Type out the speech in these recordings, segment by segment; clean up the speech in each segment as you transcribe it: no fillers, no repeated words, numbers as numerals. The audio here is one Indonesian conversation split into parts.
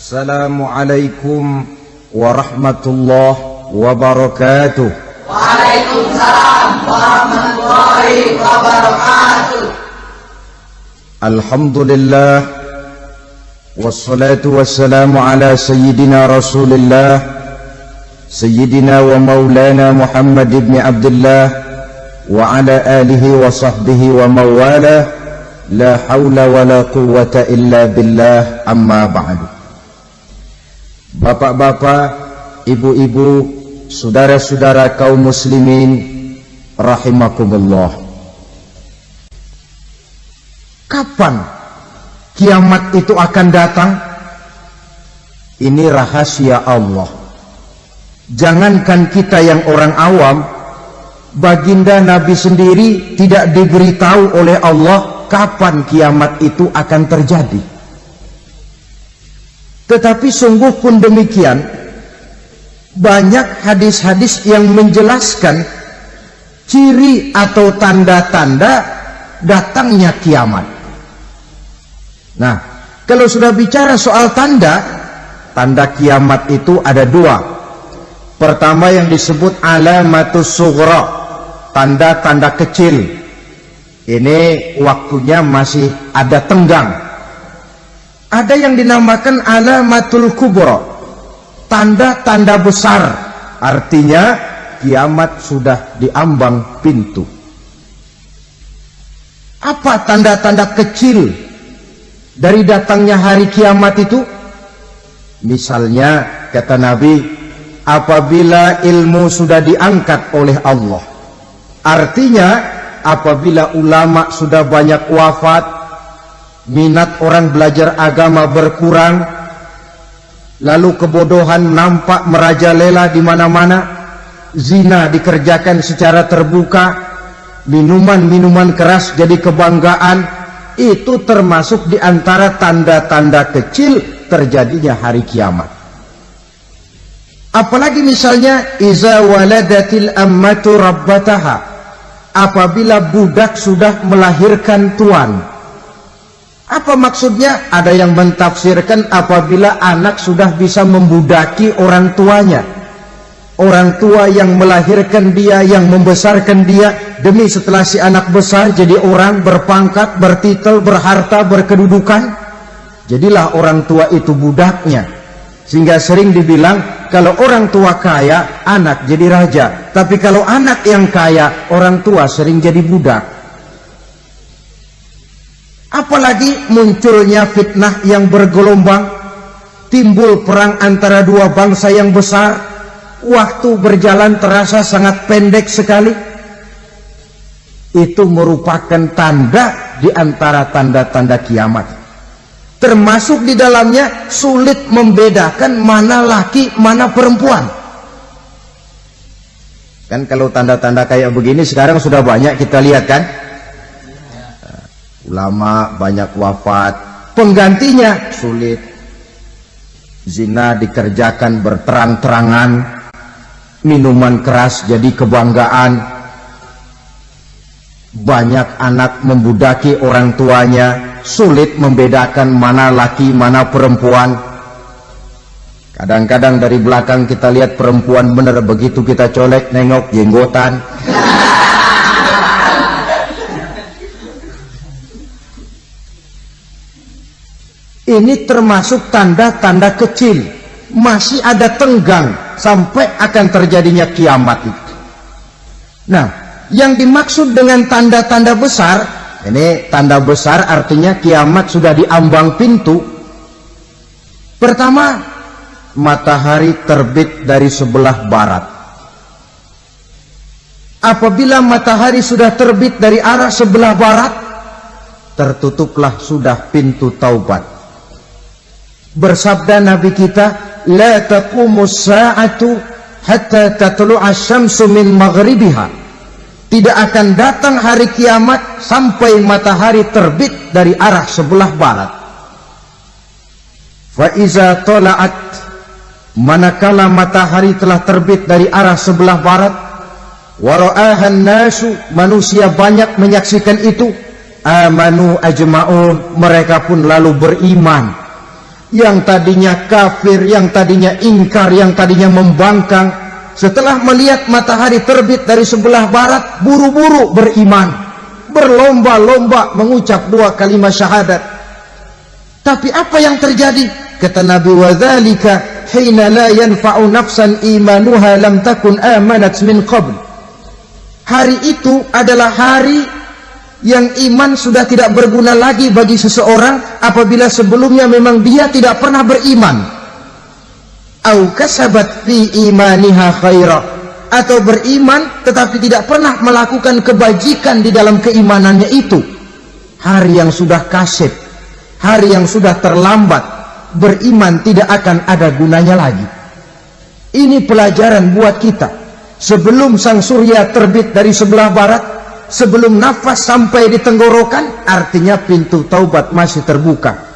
Assalamualaikum warahmatullahi wabarakatuh. Waalaikumsalam warahmatullahi wabarakatuh. Alhamdulillah wassalatu wassalamu ala sayyidina Rasulillah sayyidina wa maulana Muhammad ibn Abdullah wa ala alihi wa sahbihi wa mawala. La hawla wa la quwwata illa billah, amma ba'du. Bapak-bapak, ibu-ibu, saudara-saudara kaum muslimin rahimakumullah. Kapan kiamat itu akan datang? Ini rahasia Allah. Jangankan kita yang orang awam, baginda Nabi sendiri tidak diberitahu oleh Allah kapan kiamat itu akan terjadi. Tetapi sungguh pun demikian, banyak hadis-hadis yang menjelaskan ciri atau tanda-tanda datangnya kiamat. Nah, kalau sudah bicara soal tanda kiamat itu ada dua. Pertama yang disebut alamatus sughra, tanda-tanda kecil. Ini waktunya masih ada tenggang. Ada yang dinamakan alamatul kubra, tanda-tanda besar. Artinya kiamat sudah diambang pintu. Apa tanda-tanda kecil dari datangnya hari kiamat itu? Misalnya kata Nabi, apabila ilmu sudah diangkat oleh Allah. Artinya apabila ulama sudah banyak wafat, minat orang belajar agama berkurang, lalu kebodohan nampak merajalela di mana-mana, zina dikerjakan secara terbuka, minuman-minuman keras jadi kebanggaan, itu termasuk di antara tanda-tanda kecil terjadinya hari kiamat. Apalagi misalnya iza waladatil ammatu rabbataha, apabila budak sudah melahirkan tuan. Apa maksudnya? Ada yang mentafsirkan apabila anak sudah bisa membudaki orang tuanya. Orang tua yang melahirkan dia, yang membesarkan dia, demi setelah si anak besar jadi orang berpangkat, bertitel, berharta, berkedudukan, jadilah orang tua itu budaknya. Sehingga sering dibilang kalau orang tua kaya, anak jadi raja. Tapi kalau anak yang kaya, orang tua sering jadi budak. Apalagi munculnya fitnah yang bergelombang, timbul perang antara dua bangsa yang besar, waktu berjalan terasa sangat pendek sekali. Itu merupakan tanda di antara tanda-tanda kiamat. Termasuk di dalamnya sulit membedakan mana laki, mana perempuan. Kan kalau tanda-tanda kayak begini sekarang sudah banyak kita lihat kan. Ulama banyak wafat, penggantinya sulit. Zina dikerjakan berterang-terangan, minuman keras jadi kebanggaan. Banyak anak membudaki orang tuanya, sulit membedakan mana laki, mana perempuan. Kadang-kadang dari belakang kita lihat perempuan bener, begitu kita colek nengok jenggotan. Ini termasuk tanda-tanda kecil, masih ada tenggang sampai akan terjadinya kiamat itu. Nah, yang dimaksud dengan tanda-tanda besar, ini tanda besar artinya kiamat sudah diambang pintu. Pertama, matahari terbit dari sebelah barat. Apabila matahari sudah terbit dari arah sebelah barat, tertutuplah sudah pintu taubat. Bersabda Nabi kita, la taqumus sa'atu hatta tatlu'a syamsu min maghribiha. Tidak akan datang hari kiamat sampai matahari terbit dari arah sebelah barat. Fa iza tala'at, manakala matahari telah terbit dari arah sebelah barat, wa ra'ahan nasu, manusia banyak menyaksikan itu, amanu ajma'un, mereka pun lalu beriman. yang tadinya kafir, yang tadinya ingkar, yang tadinya membangkang, setelah melihat matahari terbit dari sebelah barat, buru-buru beriman, berlomba-lomba mengucap 2 kalimat syahadat. Tapi apa yang terjadi? Kata Nabi, wadzalika hina la yanfa'u nafsan imanuha lam takun amanat min qabl. Hari itu adalah hari yang iman sudah tidak berguna lagi bagi seseorang apabila sebelumnya memang dia tidak pernah beriman. Au kasabat fi imaniha khaira, atau beriman tetapi tidak pernah melakukan kebajikan di dalam keimanannya itu. Hari yang sudah kasib, hari yang sudah terlambat, beriman tidak akan ada gunanya lagi. Ini pelajaran buat kita. Sebelum sang surya terbit dari sebelah barat, sebelum nafas sampai di tenggorokan, artinya pintu taubat masih terbuka.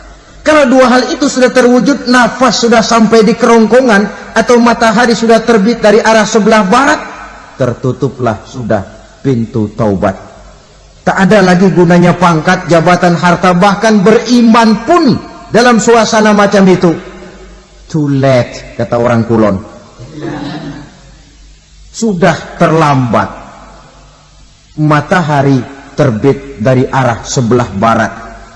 Kalau 2 hal itu sudah terwujud, nafas sudah sampai di kerongkongan atau matahari sudah terbit dari arah sebelah barat, tertutuplah sudah pintu taubat. Tak ada lagi gunanya pangkat, jabatan, harta, bahkan beriman pun dalam suasana macam itu too late, kata orang Kulon. Sudah terlambat. Matahari terbit dari arah sebelah barat,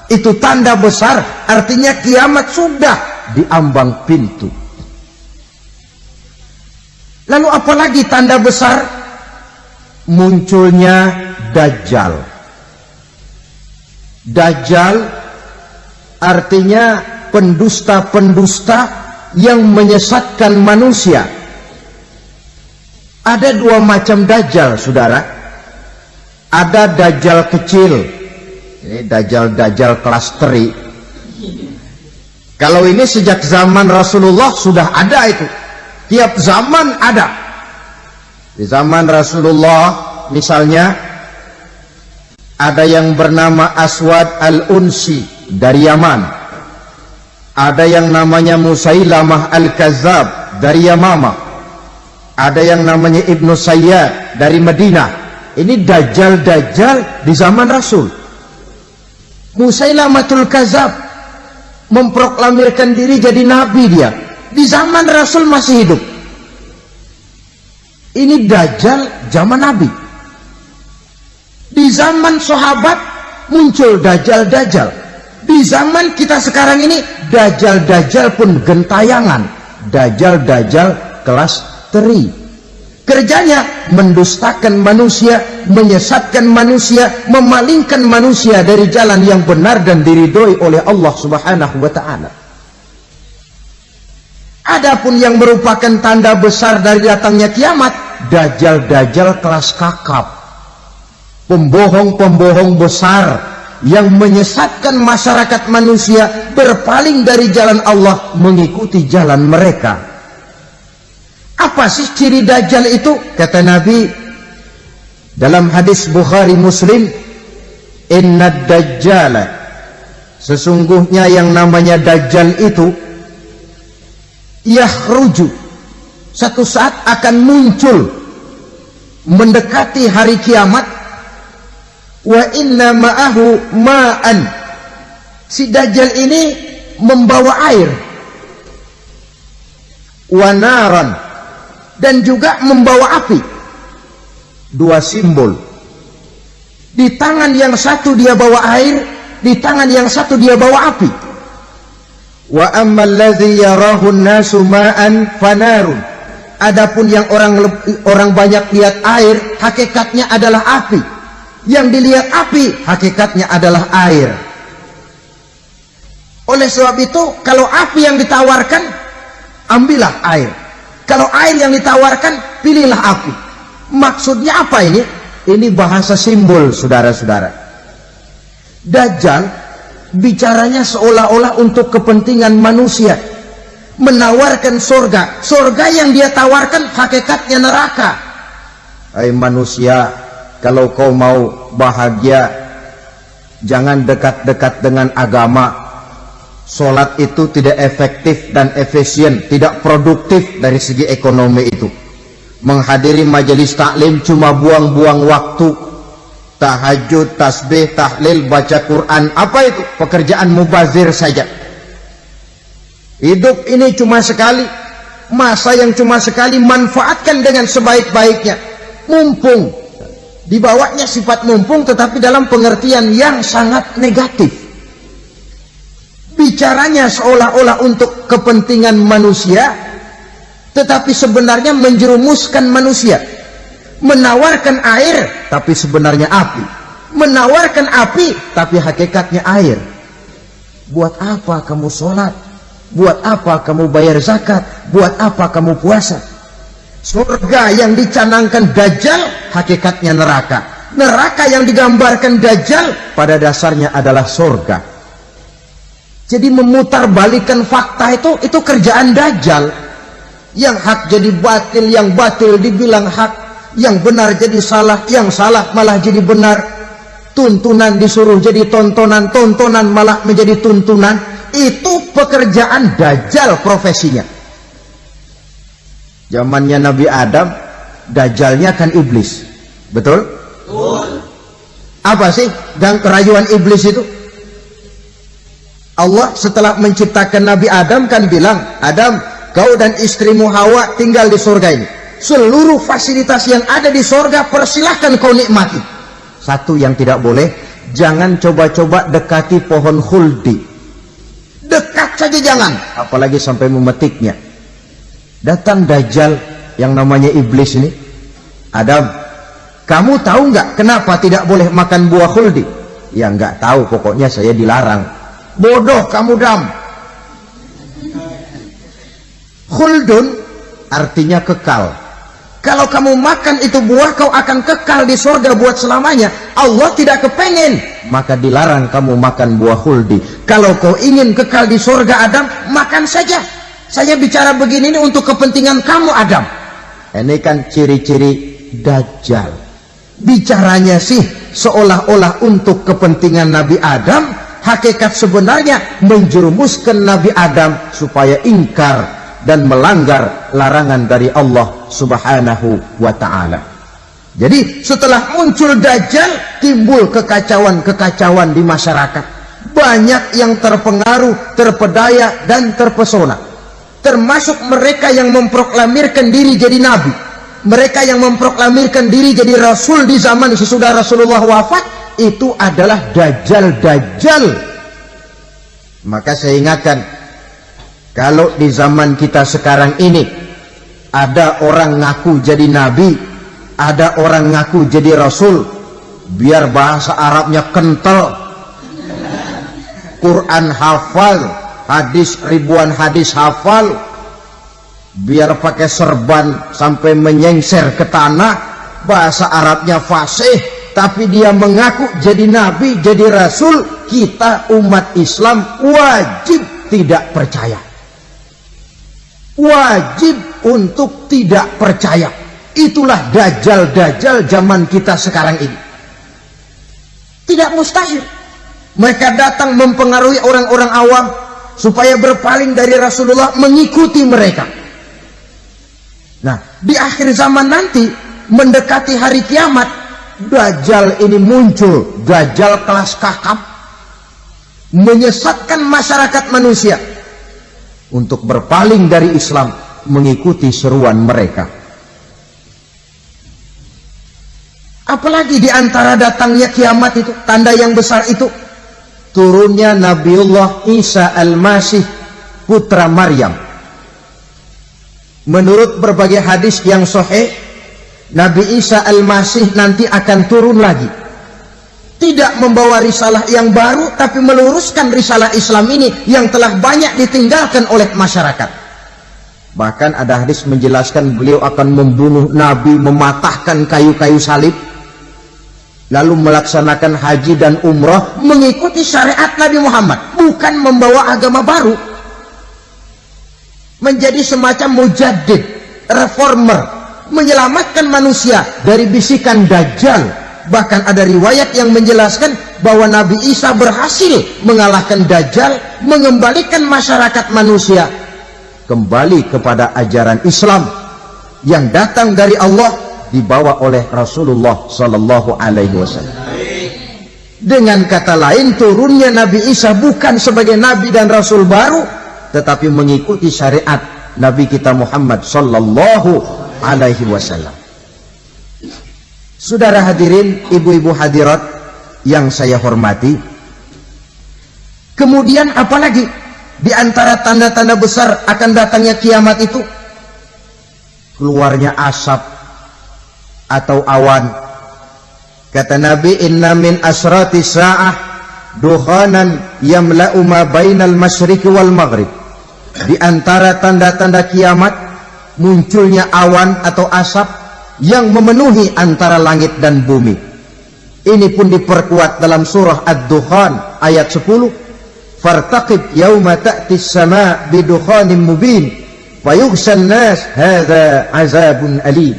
itu tanda besar, artinya kiamat sudah diambang pintu. Lalu apalagi tanda besar? Munculnya Dajjal. Dajjal artinya pendusta-pendusta yang menyesatkan manusia. Ada 2 macam Dajjal, saudara. Ada Dajjal kecil, ini Dajjal kelas teri. Kalau ini sejak zaman Rasulullah sudah ada itu. Tiap zaman ada. Di zaman Rasulullah misalnya ada yang bernama Aswad al-Unsi dari Yaman. Ada yang namanya Musailamah al-Kazzab dari Yamamah. Ada yang namanya Ibnu Sayyad dari Madinah. Ini Dajjal di zaman Rasul. Musailamatul Kazzab memproklamirkan diri jadi nabi dia. Di zaman Rasul masih hidup. Ini Dajjal zaman Nabi. Di zaman sahabat muncul Dajjal. Di zaman kita sekarang ini Dajjal pun gentayangan. Dajjal kelas teri. Kerjanya mendustakan manusia, menyesatkan manusia, memalingkan manusia dari jalan yang benar dan diridhoi oleh Allah Subhanahu wa taala. Adapun yang merupakan tanda besar dari datangnya kiamat, Dajjal kelas kakap. Pembohong-pembohong besar yang menyesatkan masyarakat manusia berpaling dari jalan Allah mengikuti jalan mereka. Apa sih ciri Dajjal itu? Kata Nabi dalam hadis Bukhari Muslim, Innad Dajjala, sesungguhnya yang namanya Dajjal itu yakhruju, satu saat akan muncul mendekati hari kiamat. Wa inna ma'ahu ma'an, si Dajjal ini membawa air, wa naran, dan juga membawa api. 2 simbol. Di tangan yang satu dia bawa air, di tangan yang satu dia bawa api. Wa ammal ladzi yarahu an-nasu ma'an fanarun, adapun yang orang banyak lihat air, hakikatnya adalah api. Yang dilihat api, hakikatnya adalah air. Oleh sebab itu, kalau api yang ditawarkan, ambillah air. Kalau air yang ditawarkan, pilihlah api. Maksudnya apa ini? Ini bahasa simbol, saudara-saudara. Dajjal bicaranya seolah-olah untuk kepentingan manusia, menawarkan surga. Surga yang dia tawarkan hakikatnya neraka. Hai manusia, kalau kau mau bahagia, jangan dekat-dekat dengan agama. Sholat itu tidak efektif dan efisien, tidak produktif dari segi ekonomi itu. Menghadiri majelis taklim cuma buang-buang waktu. Tahajud, tasbih, tahlil, baca Quran, apa itu? Pekerjaan mubazir saja. Hidup ini cuma sekali, masa yang cuma sekali, manfaatkan dengan sebaik-baiknya. Mumpung, dibawanya sifat mumpung tetapi dalam pengertian yang sangat negatif. Bicaranya seolah-olah untuk kepentingan manusia, tetapi sebenarnya menjerumuskan manusia. Menawarkan air, tapi sebenarnya api. Menawarkan api, tapi hakikatnya air. Buat apa kamu sholat? Buat apa kamu bayar zakat? Buat apa kamu puasa? Surga yang dicanangkan Dajjal, hakikatnya neraka. Neraka yang digambarkan Dajjal, pada dasarnya adalah surga. Jadi memutarbalikkan fakta itu kerjaan Dajjal. Yang hak jadi batil, yang batil dibilang hak, yang benar jadi salah, yang salah malah jadi benar. Tuntunan disuruh jadi tontonan, tontonan malah menjadi tuntunan. Itu pekerjaan Dajjal profesinya. Zamannya Nabi Adam, Dajjalnya kan iblis. Betul? Betul. Apa sih dan kerayuan iblis itu? Allah setelah menciptakan Nabi Adam kan bilang, Adam, kau dan istrimu Hawa tinggal di surga ini. Seluruh fasilitas yang ada di surga persilahkan kau nikmati. Satu yang tidak boleh, jangan coba-coba dekati pohon khuldi. Dekat saja jangan, apalagi sampai memetiknya. Datang Dajjal yang namanya iblis ini. Adam, kamu tahu nggak kenapa tidak boleh makan buah khuldi? Ya nggak tahu, pokoknya saya dilarang. Bodoh kamu, Dam. Khuldun artinya kekal. Kalau kamu makan itu buah, kau akan kekal di surga buat selamanya. Allah tidak kepengen, maka dilarang kamu makan buah khuldi. Kalau kau ingin kekal di surga, Adam, makan saja. Saya bicara begini ini untuk kepentingan kamu, Adam. Ini kan ciri-ciri Dajjal. Bicaranya sih seolah-olah untuk kepentingan Nabi Adam, hakikat sebenarnya menjerumuskan Nabi Adam supaya ingkar dan melanggar larangan dari Allah Subhanahu wa ta'ala. Jadi setelah muncul Dajjal, timbul kekacauan-kekacauan di masyarakat. Banyak yang terpengaruh, terpedaya dan terpesona. Termasuk mereka yang memproklamirkan diri jadi nabi. Mereka yang memproklamirkan diri jadi rasul di zaman sesudah Rasulullah wafat, itu adalah Dajjal-Dajjal. Maka saya ingatkan, kalau di zaman kita sekarang ini ada orang ngaku jadi nabi, ada orang ngaku jadi rasul, biar bahasa Arabnya kental, Quran hafal, hadis ribuan hadis hafal, biar pakai serban sampai menyengser ke tanah, bahasa Arabnya fasih, tapi dia mengaku jadi nabi, jadi rasul, kita umat Islam wajib tidak percaya. Wajib untuk tidak percaya. Itulah Dajjal-Dajjal zaman kita sekarang ini. Tidak mustahil mereka datang mempengaruhi orang-orang awam supaya berpaling dari Rasulullah, mengikuti mereka. Nah, di akhir zaman nanti, mendekati hari kiamat, Dajjal ini muncul. Dajjal kelas kakap, menyesatkan masyarakat manusia untuk berpaling dari Islam, mengikuti seruan mereka. Apalagi di antara datangnya kiamat itu, tanda yang besar itu, turunnya Nabiullah Isa Al-Masih, putra Maryam. Menurut berbagai hadis yang sahih, Nabi Isa Al-Masih nanti akan turun lagi. Tidak membawa risalah yang baru, tapi meluruskan risalah Islam ini yang telah banyak ditinggalkan oleh masyarakat. Bahkan ada hadis menjelaskan beliau akan membunuh Nabi, mematahkan kayu-kayu salib, lalu melaksanakan haji dan umrah mengikuti syariat Nabi Muhammad, bukan membawa agama baru. Menjadi semacam mujaddid, reformer, menyelamatkan manusia dari bisikan Dajjal. Bahkan ada riwayat yang menjelaskan bahwa Nabi Isa berhasil mengalahkan Dajjal, mengembalikan masyarakat manusia kembali kepada ajaran Islam yang datang dari Allah, dibawa oleh Rasulullah Sallallahu Alaihi Wasallam. Dengan kata lain, turunnya Nabi Isa bukan sebagai Nabi dan Rasul baru, tetapi mengikuti syariat Nabi kita Muhammad sallallahu alaihi wasallam. Saudara hadirin, ibu-ibu hadirat yang saya hormati, kemudian apalagi di antara tanda-tanda besar akan datangnya kiamat itu? Keluarnya asap atau awan. Kata Nabi, inna min asrati sa'ah dukhanan yamla'u ma bainal masyriqi wal maghrib. Di antara tanda-tanda kiamat munculnya awan atau asap yang memenuhi antara langit dan bumi. Ini pun diperkuat dalam surah Ad-Dukhan ayat 10. Fartaqib yauma ta'ti as-sama' bidukhanin mubin fayughshan nas hadza azabun alim.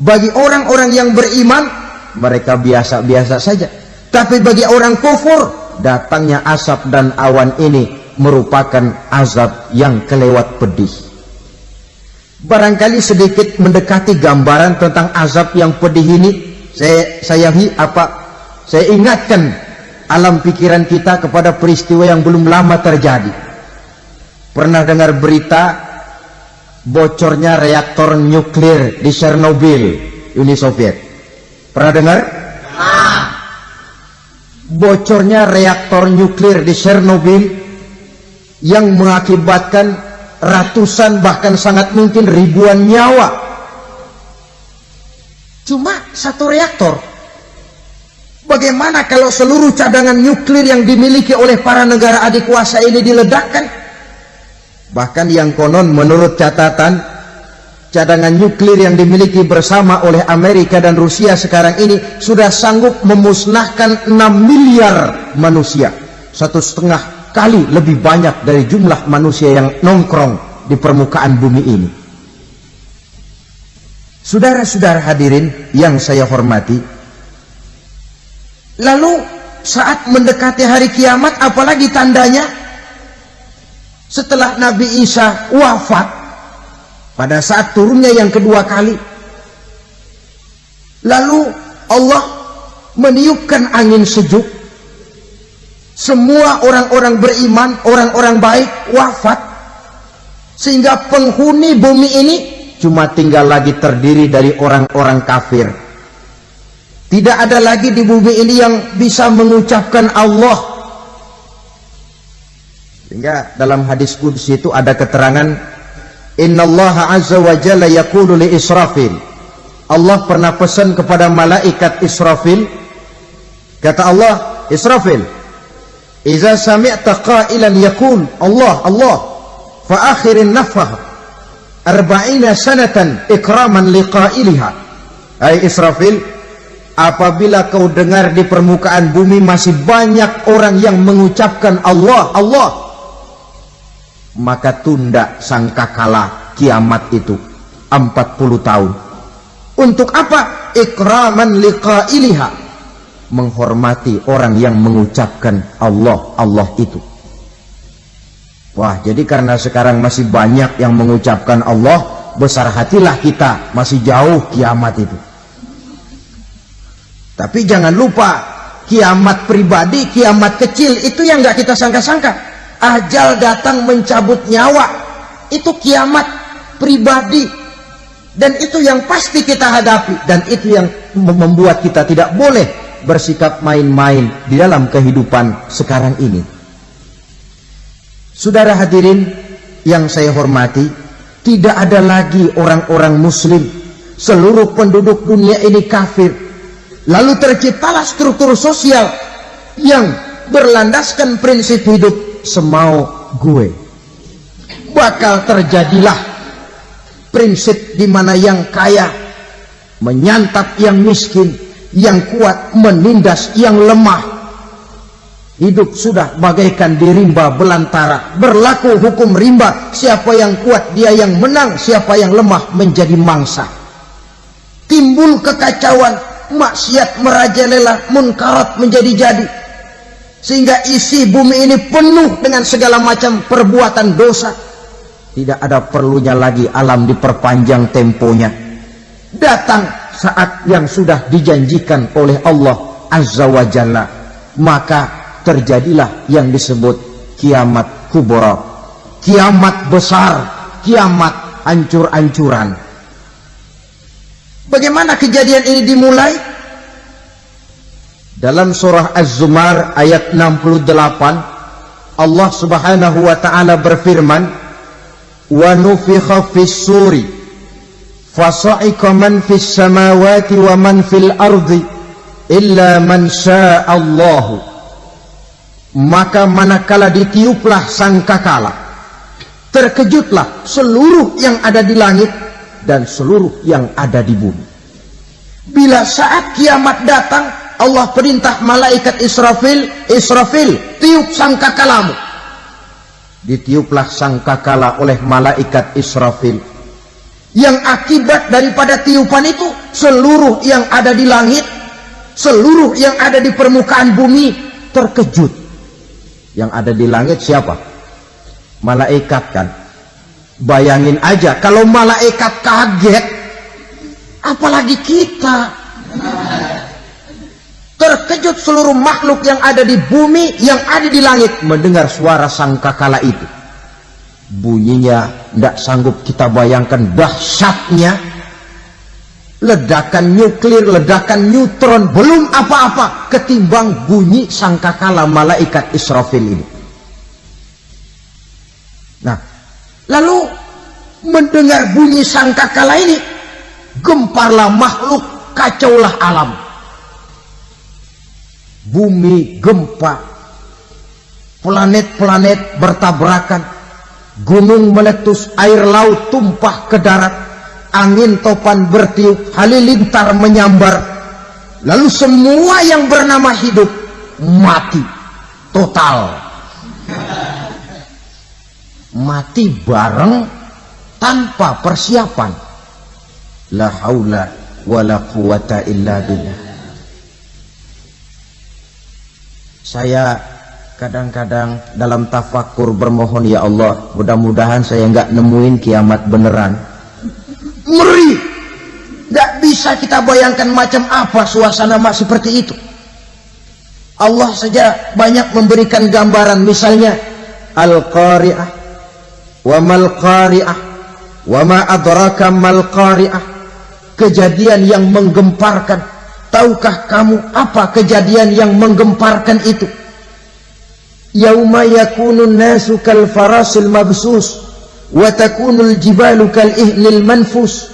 Bagi orang-orang yang beriman, mereka biasa-biasa saja. Tapi bagi orang kufur, datangnya asap dan awan ini merupakan azab yang kelewat pedih. Barangkali sedikit mendekati gambaran tentang azab yang pedih ini, saya ingatkan alam pikiran kita kepada peristiwa yang belum lama terjadi. Pernah dengar berita bocornya reaktor nuklir di Chernobyl, Uni Soviet? Pernah dengar? Bocornya reaktor nuklir di Chernobyl yang mengakibatkan ratusan bahkan sangat mungkin ribuan nyawa. Cuma satu reaktor. Bagaimana kalau seluruh cadangan nuklir yang dimiliki oleh para negara adikuasa ini diledakkan? Bahkan yang konon menurut catatan, cadangan nuklir yang dimiliki bersama oleh Amerika dan Rusia sekarang ini sudah sanggup memusnahkan 6 miliar manusia. 1,5 kali lebih banyak dari jumlah manusia yang nongkrong di permukaan bumi ini. Saudara-saudara hadirin yang saya hormati, lalu saat mendekati hari kiamat, apalagi tandanya? Setelah Nabi Isa wafat, pada saat turunnya yang kedua kali, lalu Allah meniupkan angin sejuk. Semua orang-orang beriman, orang-orang baik wafat, sehingga penghuni bumi ini cuma tinggal lagi terdiri dari orang-orang kafir. Tidak ada lagi di bumi ini yang bisa mengucapkan Allah. Sehingga dalam hadis qudsi itu ada keterangan, innallaha azza wa jalla yaqulu li Israfil. Allah pernah pesan kepada malaikat Israfil, kata Allah, Israfil, iza sami'ta qailan yaqul Allah Allah fa akhirin nafah 40 sanatan ikraman liqailiha. Hai Israfil, apabila kau dengar di permukaan bumi masih banyak orang yang mengucapkan Allah Allah, maka tunda sangkakala kiamat itu 40 tahun. Untuk apa? Ikraman liqailiha, menghormati orang yang mengucapkan Allah Allah itu. Wah, jadi karena sekarang masih banyak yang mengucapkan Allah, besar hatilah kita, masih jauh kiamat itu. Tapi jangan lupa, kiamat pribadi, kiamat kecil itu yang gak kita sangka-sangka. Ajal datang mencabut nyawa, itu kiamat pribadi, dan itu yang pasti kita hadapi, dan itu yang membuat kita tidak boleh bersikap main-main di dalam kehidupan sekarang ini. Saudara hadirin yang saya hormati, tidak ada lagi orang-orang muslim. Seluruh penduduk dunia ini kafir. Lalu terciptalah struktur sosial yang berlandaskan prinsip hidup semau gue. Bakal terjadilah prinsip di mana yang kaya menyantap yang miskin, yang kuat menindas yang lemah. Hidup sudah bagaikan di rimba belantara. Berlaku hukum rimba, siapa yang kuat dia yang menang, siapa yang lemah menjadi mangsa. Timbul kekacauan, maksiat merajalela, munkarat menjadi-jadi, sehingga isi bumi ini penuh dengan segala macam perbuatan dosa. Tidak ada perlunya lagi alam diperpanjang temponya. Datang saat yang sudah dijanjikan oleh Allah Azza wa Jalla, maka terjadilah yang disebut kiamat kubra, kiamat besar, kiamat hancur-hancuran. Bagaimana kejadian ini dimulai? Dalam surah Az-Zumar ayat 68, Allah Subhanahu wa taala berfirman, "Wa nufikha fis-suri fasa'iqa man fis samawati wa man fil ardi illa man syaa Allah." Maka manakala ditiuplah sangkakala, terkejutlah seluruh yang ada di langit dan seluruh yang ada di bumi. Bila saat kiamat datang, Allah perintah malaikat Israfil, Israfil, tiup sangkakalamu. Ditiuplah sangkakala oleh malaikat Israfil. Yang akibat daripada tiupan itu, seluruh yang ada di langit, seluruh yang ada di permukaan bumi terkejut. Yang ada di langit siapa? Malaikat kan. Bayangin aja kalau malaikat kaget, apalagi kita. Terkejut seluruh makhluk yang ada di bumi, yang ada di langit mendengar suara sangkakala itu. Bunyinya tidak sanggup kita bayangkan dahsyatnya. Ledakan nuklir, ledakan neutron, belum apa-apa ketimbang bunyi sangkakala malaikat Israfil ini. Nah, lalu mendengar bunyi sangkakala ini, gemparlah makhluk, kacaulah alam. Bumi gempa, planet-planet bertabrakan, gunung meletus, air laut tumpah ke darat, angin topan bertiup, halilintar menyambar. Lalu semua yang bernama hidup mati total. Mati bareng tanpa persiapan. La haula wala quwata illa billah. Saya kadang-kadang dalam tafakur bermohon, ya Allah, mudah-mudahan saya nggak nemuin kiamat beneran. Ngeri, nggak bisa kita bayangkan macam apa suasana seperti itu. Allah saja banyak memberikan gambaran, misalnya Al-Qari'ah, wa mal qari'ah, wa ma adraka mal qari'ah. Kejadian yang menggemparkan. Tahukah kamu apa kejadian yang menggemparkan itu? Yauma yakunun nasu kal farasil mabsus wa takunul jibalu kal ihnil manfus.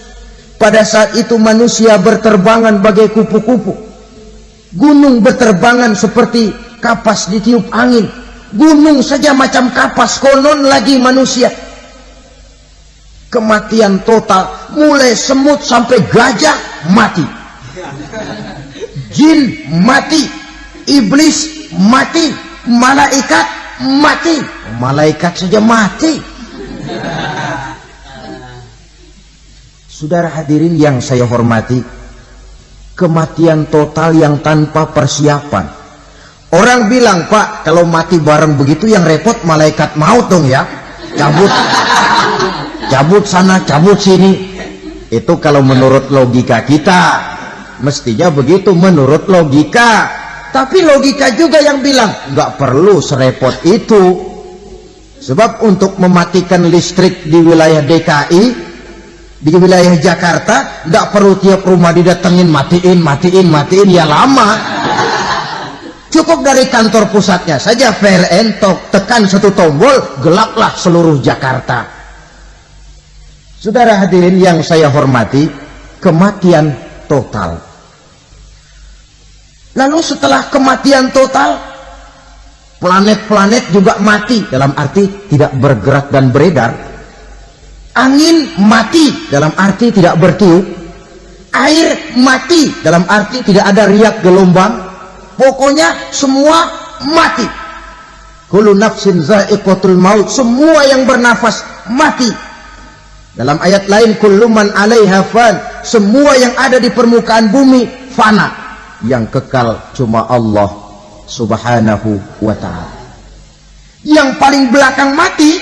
Pada saat itu manusia berterbangan bagai kupu-kupu. Gunung berterbangan seperti kapas ditiup angin. Gunung saja macam kapas, konon lagi manusia. Kematian total, mulai semut sampai gajah mati. Jin mati, iblis mati, malaikat mati. Malaikat saja mati. Saudara hadirin yang saya hormati, kematian total yang tanpa persiapan. Orang bilang, Pak, kalau mati bareng begitu yang repot malaikat maut dong ya. Cabut sana, cabut sini. Itu kalau menurut logika kita. Mestinya begitu menurut logika. Tapi logika juga yang bilang nggak perlu serepot itu. Sebab untuk mematikan listrik di wilayah DKI, di wilayah Jakarta, nggak perlu tiap rumah didatengin matiin, ya lama. Cukup dari kantor pusatnya saja PLN, tekan satu tombol, gelaplah seluruh Jakarta. Saudara hadirin yang saya hormati, kematian total. Lalu setelah kematian total, planet-planet juga mati, dalam arti tidak bergerak dan beredar. Angin mati, dalam arti tidak bertiup. Air mati, dalam arti tidak ada riak gelombang. Pokoknya semua mati. Kullu nafsin za'iqatul maut, semua yang bernafas mati. Dalam ayat lain, kullu man 'alaiha fan, semua yang ada di permukaan bumi fana. Yang kekal cuma Allah Subhanahu wa ta'ala. Yang paling belakang mati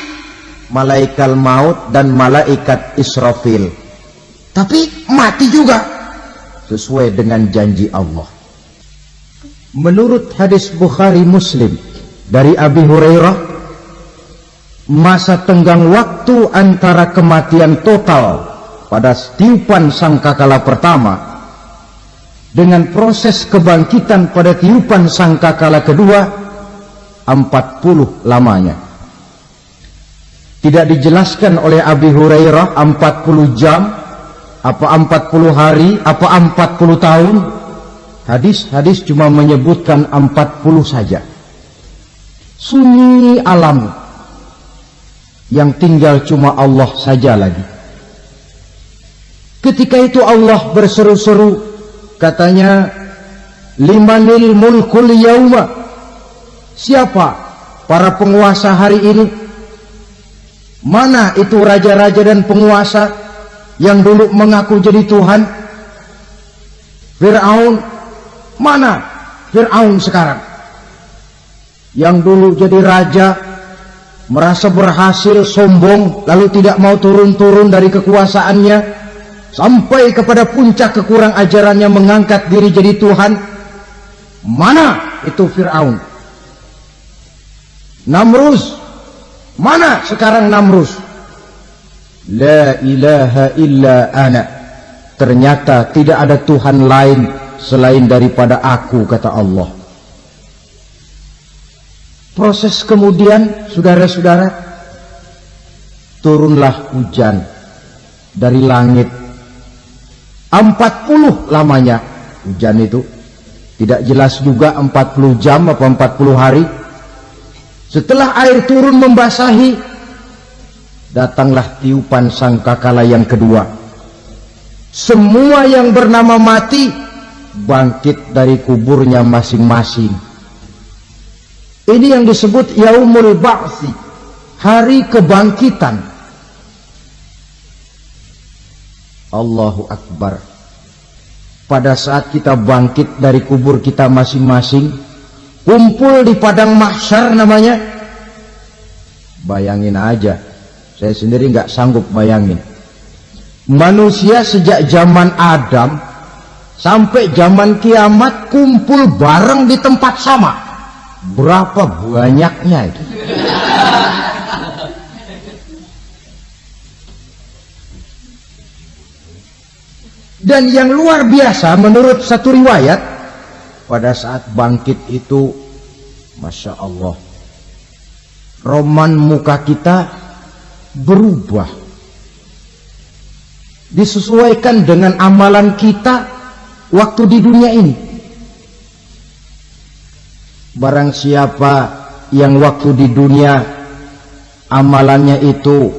malaikat maut dan malaikat Israfil. Tapi mati juga sesuai dengan janji Allah. Menurut hadis Bukhari Muslim dari Abi Hurairah, masa tenggang waktu antara kematian total pada tiupan sangkakala pertama dengan proses kebangkitan pada tiupan sangkakala kedua 40 lamanya. Tidak dijelaskan oleh Abi Hurairah 40 jam, apa 40 hari, apa 40 tahun. Hadis-hadis cuma menyebutkan 40 saja. Sunyi alam yang tinggal cuma Allah saja lagi. Ketika itu Allah berseru-seru, katanya, limanil mulkul yauma, siapa para penguasa hari ini? Mana itu raja-raja dan penguasa yang dulu mengaku jadi Tuhan? Fir'aun, mana Fir'aun sekarang? Yang dulu jadi raja, merasa berhasil, sombong, lalu tidak mau turun-turun dari kekuasaannya, sampai kepada puncak kekurang ajarannya mengangkat diri jadi Tuhan. Mana itu Fir'aun? Namrus, mana sekarang Namrus? La ilaha illa ana, ternyata tidak ada Tuhan lain selain daripada aku, kata Allah. Proses kemudian, saudara-saudara, turunlah hujan dari langit. 40 lamanya hujan itu. Tidak jelas juga 40 jam apa 40 hari. Setelah air turun membasahi, datanglah tiupan sangkakala yang kedua. Semua yang bernama mati bangkit dari kuburnya masing-masing. Ini yang disebut Yaumul Ba'thi, hari kebangkitan. Allahu Akbar. Pada saat kita bangkit dari kubur kita masing-masing, kumpul di padang mahsyar namanya. Bayangin aja, saya sendiri nggak sanggup bayangin. Manusia sejak zaman Adam sampai zaman kiamat kumpul bareng di tempat sama. Berapa banyaknya itu? Dan yang luar biasa menurut satu riwayat, pada saat bangkit itu, Masya Allah, roman muka kita berubah, disesuaikan dengan amalan kita waktu di dunia ini. Barang siapa yang waktu di dunia amalannya itu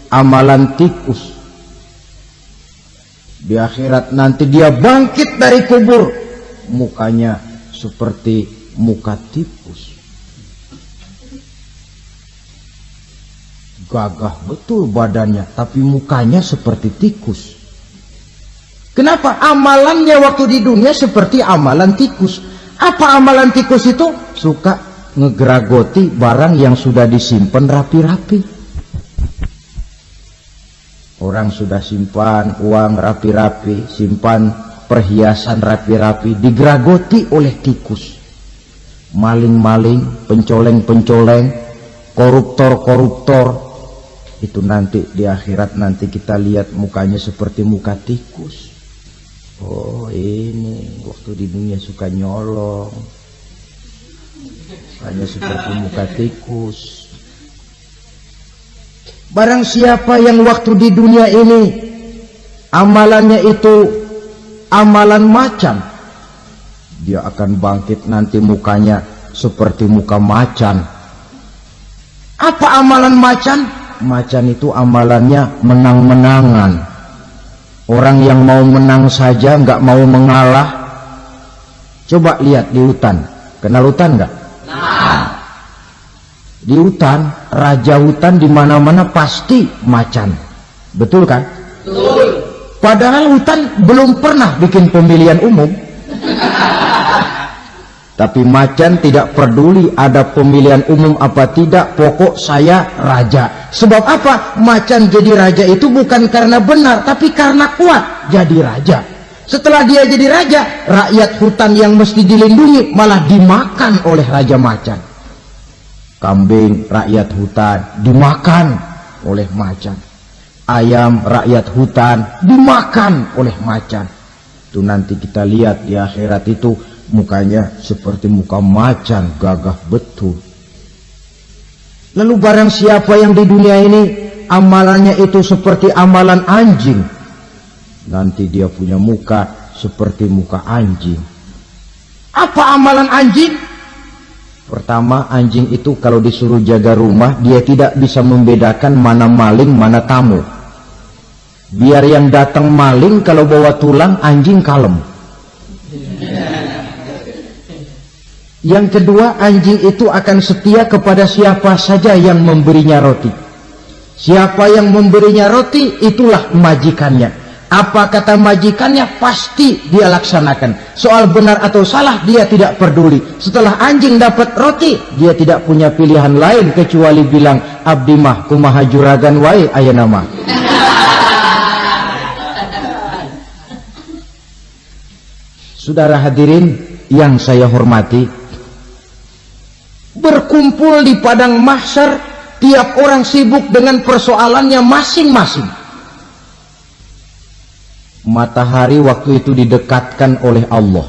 amalan tikus, di akhirat nanti dia bangkit dari kubur, mukanya seperti muka tikus. Gagah betul badannya, tapi mukanya seperti tikus. Kenapa? Amalannya waktu di dunia seperti amalan tikus. Apa amalan tikus itu? Suka ngegeragoti barang yang sudah disimpan rapi-rapi. Orang sudah simpan uang rapi-rapi, simpan perhiasan rapi-rapi, digeragoti oleh tikus. Maling-maling, pencoleng-pencoleng, koruptor-koruptor, itu nanti di akhirat nanti kita lihat mukanya seperti muka tikus. Oh, ini waktu di dunia suka nyolong, hanya seperti muka tikus. Barang siapa yang waktu di dunia ini amalannya itu amalan macan, dia akan bangkit nanti mukanya seperti muka macan. Apa amalan macan? Macan itu amalannya menang-menangan. Orang yang mau menang saja, nggak mau mengalah. Coba lihat di hutan. Kenal hutan nggak? Nah. Di hutan, raja hutan di mana-mana pasti macan. Betul kan? Betul. Padahal hutan belum pernah bikin pemilihan umum. Tapi macan tidak peduli ada pemilihan umum apa tidak, pokok saya raja. Sebab apa? Macan jadi raja itu bukan karena benar, tapi karena kuat jadi raja. Setelah dia jadi raja, rakyat hutan yang mesti dilindungi malah dimakan oleh raja macan. Kambing rakyat hutan dimakan oleh macan. Ayam rakyat hutan dimakan oleh macan. Itu nanti kita lihat di akhirat itu mukanya seperti muka macan, gagah betul. Lalu barang siapa yang di dunia ini amalannya itu seperti amalan anjing, nanti dia punya muka seperti muka anjing. Apa amalan anjing? Pertama, anjing itu kalau disuruh jaga rumah, dia tidak bisa membedakan mana maling, mana tamu. Biar yang datang maling, kalau bawa tulang, anjing kalem. Yang kedua, anjing itu akan setia kepada siapa saja yang memberinya roti. Siapa yang memberinya roti, itulah majikannya. Apa kata majikannya, pasti dia laksanakan. Soal benar atau salah, dia tidak peduli. Setelah anjing dapat roti, dia tidak punya pilihan lain kecuali bilang, abdi mah kumaha juragan wae ayeuna mah. Saudara hadirin yang saya hormati, berkumpul di padang mahsyar, tiap orang sibuk dengan persoalannya masing-masing. Matahari waktu itu didekatkan oleh Allah,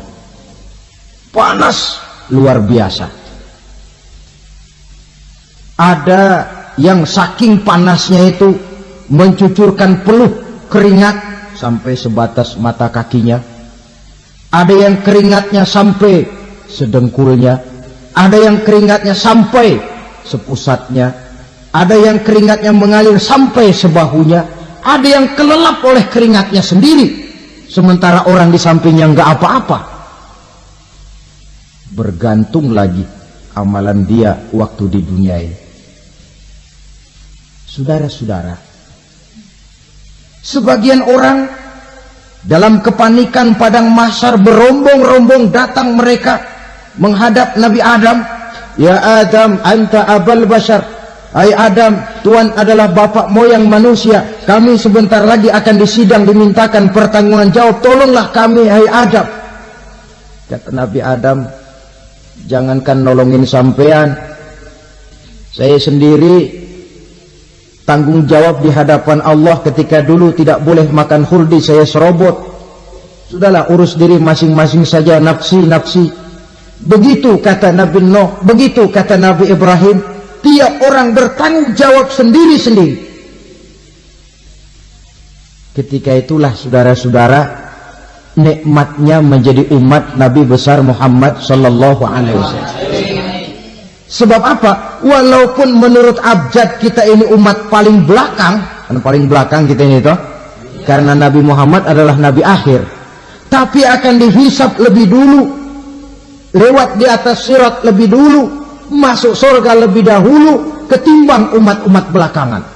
panas luar biasa. Ada yang saking panasnya itu mencucurkan peluh keringat sampai sebatas mata kakinya. Ada yang keringatnya sampai sedengkulnya, ada yang keringatnya sampai sepusatnya, ada yang keringatnya mengalir sampai sebahunya, ada yang kelelap oleh keringatnya sendiri, sementara orang di sampingnya nggak apa-apa. Bergantung lagi amalan dia waktu di dunia ini. Saudara-saudara, sebagian orang dalam kepanikan padang mahsyar berombong-rombong datang mereka menghadap Nabi Adam. Ya Adam, anta abal bashar. Hai Adam, Tuhan adalah bapak moyang manusia. Kami sebentar lagi akan disidang, dimintakan pertanggungan jawab. Tolonglah kami, hai Adam. Kata Nabi Adam, jangankan nolongin sampean, saya sendiri tanggung jawab di hadapan Allah. Ketika dulu tidak boleh makan khuldi, saya serobot. Sudahlah, urus diri masing-masing saja, nafsi-nafsi. Begitu kata Nabi Nuh, begitu kata Nabi Ibrahim. Tiap orang bertanggung jawab sendiri-sendiri. Ketika itulah saudara-saudara, nikmatnya menjadi umat Nabi besar Muhammad sallallahu alaihi wasallam. Sebab apa? Walaupun menurut abjad kita ini umat paling belakang, kan paling belakang kita ini toh, karena Nabi Muhammad adalah Nabi akhir, tapi akan dihisab lebih dulu, lewat di atas sirat lebih dulu, masuk surga lebih dahulu ketimbang umat-umat belakangan.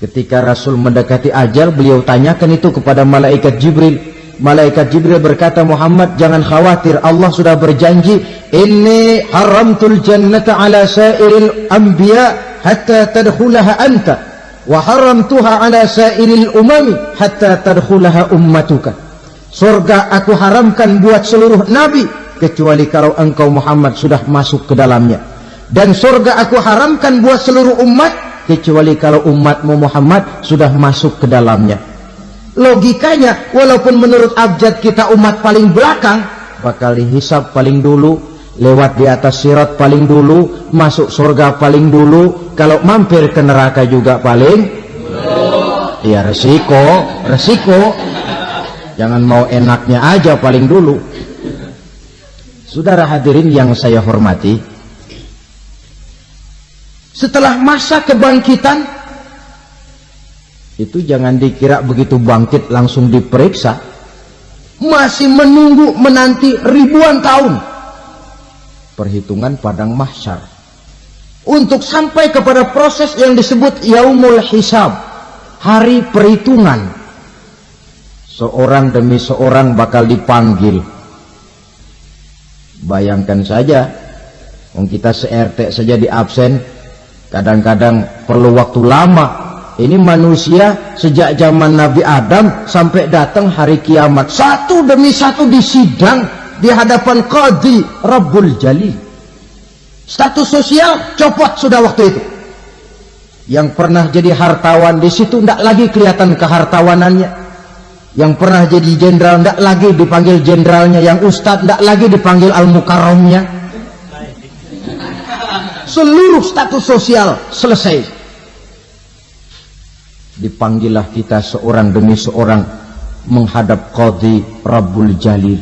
Ketika Rasul mendekati ajal, beliau tanyakan itu kepada malaikat Jibril. Malaikat Jibril berkata, Muhammad jangan khawatir, Allah sudah berjanji, inni haramtul jannata ala sairil anbiya hatta tadkhulaha anta wa haramtuha ala sairil umami hatta tadkhulaha ummatuka. Surga aku haramkan buat seluruh nabi kecuali kalau engkau Muhammad sudah masuk ke dalamnya, dan surga aku haramkan buat seluruh umat kecuali kalau umatmu Muhammad sudah masuk ke dalamnya. Logikanya, walaupun menurut abjad kita umat paling belakang, bakal dihisab paling dulu, lewat di atas sirat paling dulu, masuk surga paling dulu, kalau mampir ke neraka juga paling dulu. Ya resiko, jangan mau enaknya aja paling dulu. Saudara hadirin yang saya hormati, setelah masa kebangkitan itu jangan dikira begitu bangkit langsung diperiksa, masih menunggu menanti ribuan tahun perhitungan padang mahsyar untuk sampai kepada proses yang disebut yaumul hisab, hari perhitungan. Seorang demi seorang bakal dipanggil. Bayangkan saja, kita se-RT saja di absen, kadang-kadang perlu waktu lama. Ini manusia sejak zaman Nabi Adam sampai datang hari kiamat, satu demi satu disidang di hadapan Qadhi Rabbul Jalil. Status sosial copot sudah waktu itu. Yang pernah jadi hartawan di situ tidak lagi kelihatan kehartawanannya. Yang pernah jadi jenderal tidak lagi dipanggil jenderalnya. Yang ustadz tidak lagi dipanggil al-mukarramnya. Seluruh status sosial selesai. Dipanggillah kita seorang demi seorang menghadap Qadhi Rabbul Jalil.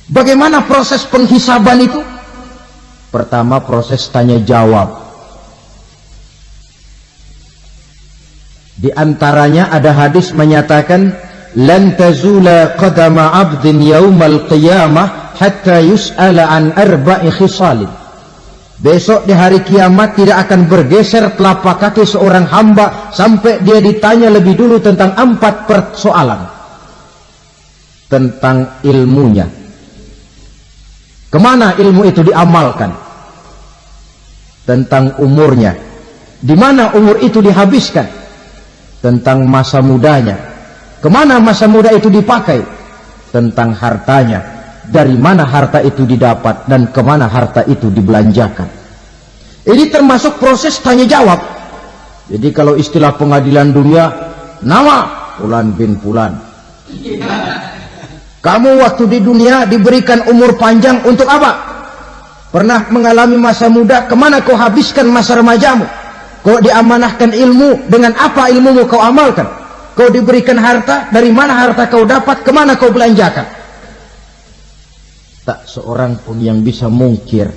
Bagaimana proses penghisaban itu? Pertama proses tanya jawab. Di antaranya ada hadis menyatakan lan tazula qadama 'abdin yaumal qiyamah hatta yus'ala an arba'i khisalin. Besok di hari kiamat tidak akan bergeser telapak kaki seorang hamba sampai dia ditanya lebih dulu tentang 4 persoalan. Tentang ilmunya. Kemana ilmu itu diamalkan? Tentang umurnya. Di mana umur itu dihabiskan? Tentang masa mudanya. Kemana masa muda itu dipakai? Tentang hartanya. Dari mana harta itu didapat dan kemana harta itu dibelanjakan. Ini termasuk proses tanya jawab. Jadi kalau istilah pengadilan dunia, nama Fulan bin Fulan. Kamu waktu di dunia diberikan umur panjang untuk apa? Pernah mengalami masa muda, kemana kau habiskan masa remajamu? Kau diamanahkan ilmu, dengan apa ilmumu kau amalkan? Kau diberikan harta, dari mana harta kau dapat, kemana kau belanjakan? Tak seorang pun yang bisa mungkir.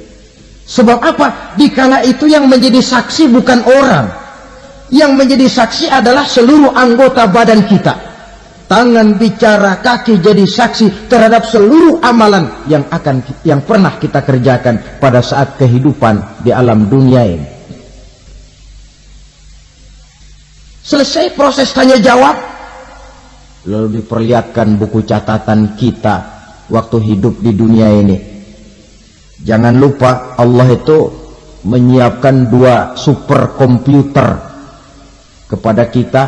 Sebab apa? Dikala itu yang menjadi saksi bukan orang. Yang menjadi saksi adalah seluruh anggota badan kita. Tangan bicara, kaki jadi saksi terhadap seluruh amalan yang pernah kita kerjakan pada saat kehidupan di alam dunia ini. Selesai proses tanya jawab, lalu diperlihatkan buku catatan kita waktu hidup di dunia ini. Jangan lupa Allah itu menyiapkan 2 superkomputer kepada kita.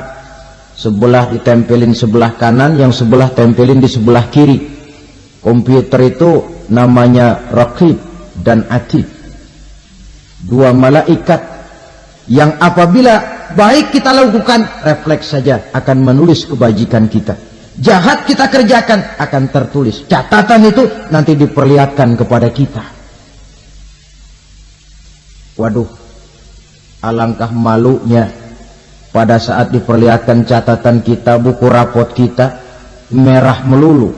Sebelah ditempelin sebelah kanan, yang sebelah tempelin di sebelah kiri. Komputer itu namanya Raqib dan Atid. 2 malaikat yang apabila baik kita lakukan, refleks saja akan menulis kebajikan kita. Jahat kita kerjakan, akan tertulis. Catatan itu nanti diperlihatkan kepada kita. Waduh, alangkah malunya pada saat diperlihatkan catatan kita, buku rapot kita merah melulu.